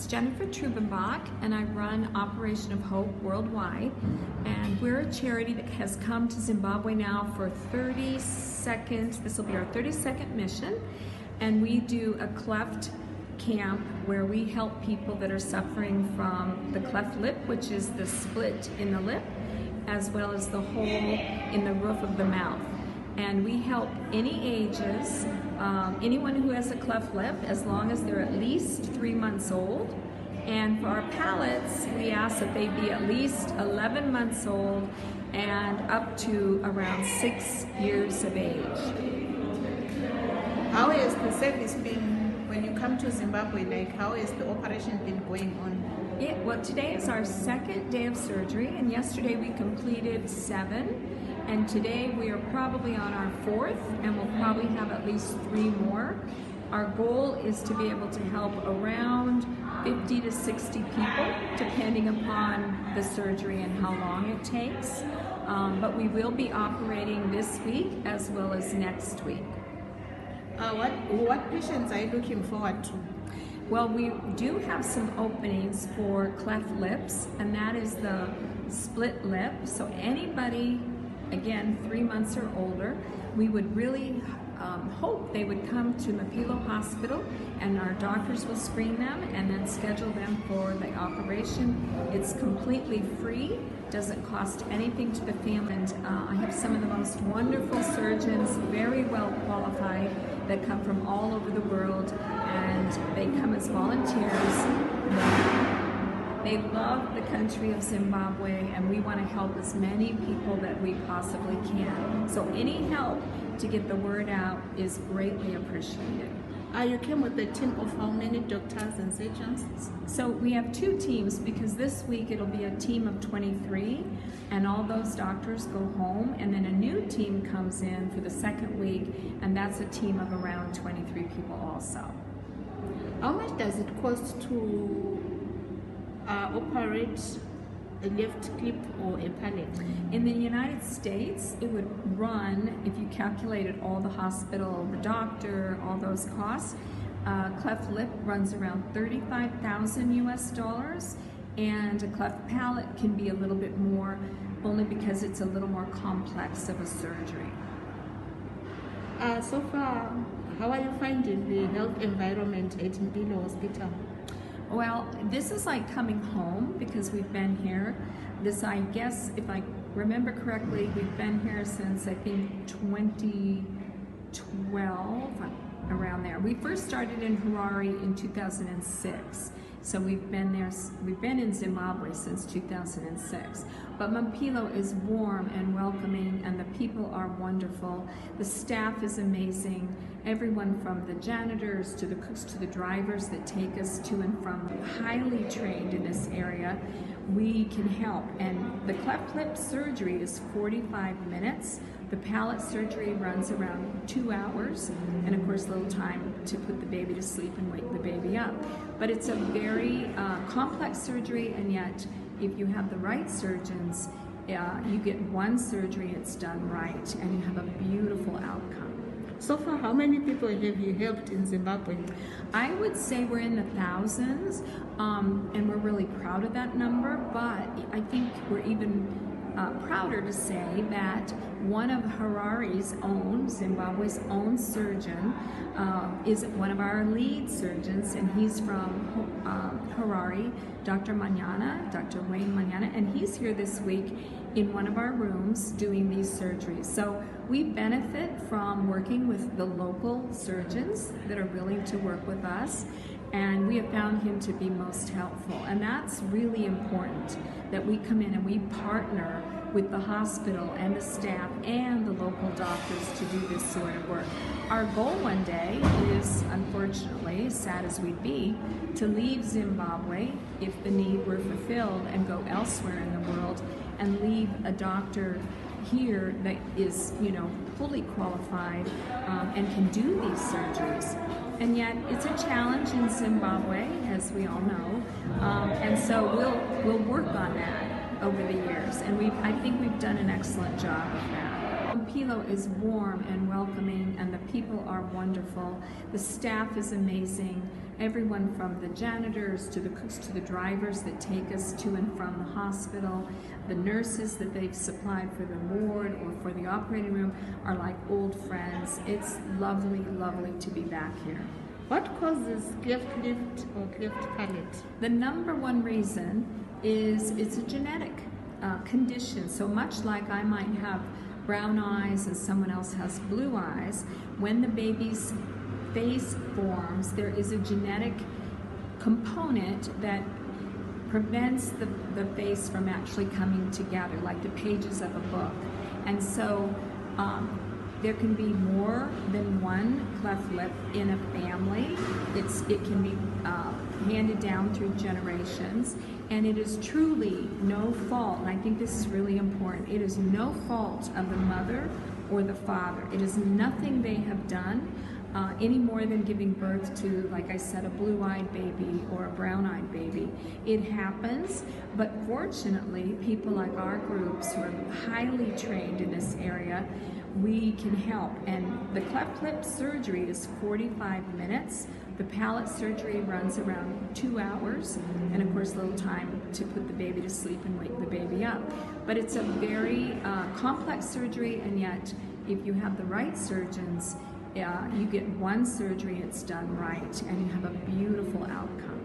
it's Jennifer and I run Operation of Hope worldwide, and we're a charity that has come to Zimbabwe now for this will be our 32nd mission, and we do a cleft camp where we help people that are suffering from the cleft lip, which is the split in the lip, as well as the hole in the roof of the mouth. And we help any ages, anyone who has a cleft lip, as long as they're at least 3 months old. And for our palates, we ask that they be at least 11 months old and up to around 6 years of age. How has the service been when you come to Zimbabwe? Like, how has the operation been going on? Well, today is our second day of surgery, and yesterday we completed 7. And today we are probably on our 4th, and we'll probably have at least 3 more. Our goal is to be able to help around 50 to 60 people, depending upon the surgery and how long it takes. But we will be operating this week as well as next week. What patients are you looking forward to? Well, we do have some openings for cleft lips, and that is the split lip. So anybody, again, 3 months or older, we would really hope they would come to iMpilo Hospital, and our doctors will screen them and then schedule them for the operation. It's completely free, doesn't cost anything to the family. And I have some of the most wonderful surgeons, very well qualified, that come from all over the world, and they come as volunteers. They love the country of Zimbabwe, and we want to help as many people that we possibly can. So any help to get the word out is greatly appreciated. You came with a team of how many doctors and surgeons? So we have 2 teams, because this week it'll be a team of 23, and all those doctors go home, and then a new team comes in for the 2nd week, and that's a team of around 23 people also. How much does it cost to operate a left clip or a palate? In the United States, it would run, if you calculated all the hospital, the doctor, all those costs, cleft lip runs around $35,000 US, and a cleft palate can be a little bit more, only because it's a little more complex of a surgery. So far, how are you finding the health environment at iMpilo Hospital? Well, this is like coming home, because we've been here. I guess, if I remember correctly, we've been here since, I think, 2012, around there. We first started in Harare in 2006. So we've been in Zimbabwe since 2006. But iMpilo is warm and welcoming, and the people are wonderful. The staff is amazing. Everyone from the janitors to the cooks to the drivers that take us to and from, highly trained in this area. We can help. And the cleft lip surgery is 45 minutes. The palate surgery runs around 2 hours, and of course a little time to put the baby to sleep and wake the baby up. But it's a very complex surgery, and yet if you have the right surgeons, you get one surgery, it's done right, and you have a beautiful outcome. So far, how many people have you helped in Zimbabwe? I would say we're in the thousands, and we're really proud of that number, but I think we're even prouder to say that one of Harare's own, Zimbabwe's own surgeon, is one of our lead surgeons, and he's from Harare, Dr. Wayne Manyana, and he's here this week in one of our rooms doing these surgeries. So we benefit from working with the local surgeons that are willing to work with us, and we have found him to be most helpful. And that's really important, that we come in and we partner with the hospital and the staff and the local doctors to do this sort of work. Our goal one day is, unfortunately, as sad as we'd be, to leave Zimbabwe if the need were fulfilled and go elsewhere in the world, and leave a doctor here that is, fully qualified and can do these surgeries. And yet it's a challenge in Zimbabwe, as we all know, and so we'll work on that over the years, and I think we've done an excellent job of that. iMpilo is warm and welcoming, and the people are wonderful. The staff is amazing. Everyone from the janitors to the cooks to the drivers that take us to and from the hospital, the nurses that they've supplied for the ward or for the operating room are like old friends. It's lovely, lovely to be back here. What causes cleft lip or cleft palate? The number one reason is it's a genetic condition. So much like I might have brown eyes and someone else has blue eyes, when the baby's face forms, there is a genetic component that prevents the face from actually coming together, like the pages of a book. And so there can be more than one cleft lip in a family. It can be handed down through generations, and it is truly no fault, and I think this is really important, it is no fault of the mother or the father. It is nothing they have done any more than giving birth to, like I said, a blue-eyed baby or a brown-eyed baby. It happens, but fortunately, people like our groups who are highly trained in this area, we can help. And the cleft lip surgery is 45 minutes. The palate surgery runs around 2 hours, and of course a little time to put the baby to sleep and wake the baby up. But it's a very complex surgery, and yet if you have the right surgeons, you get one surgery, it's done right, and you have a beautiful outcome.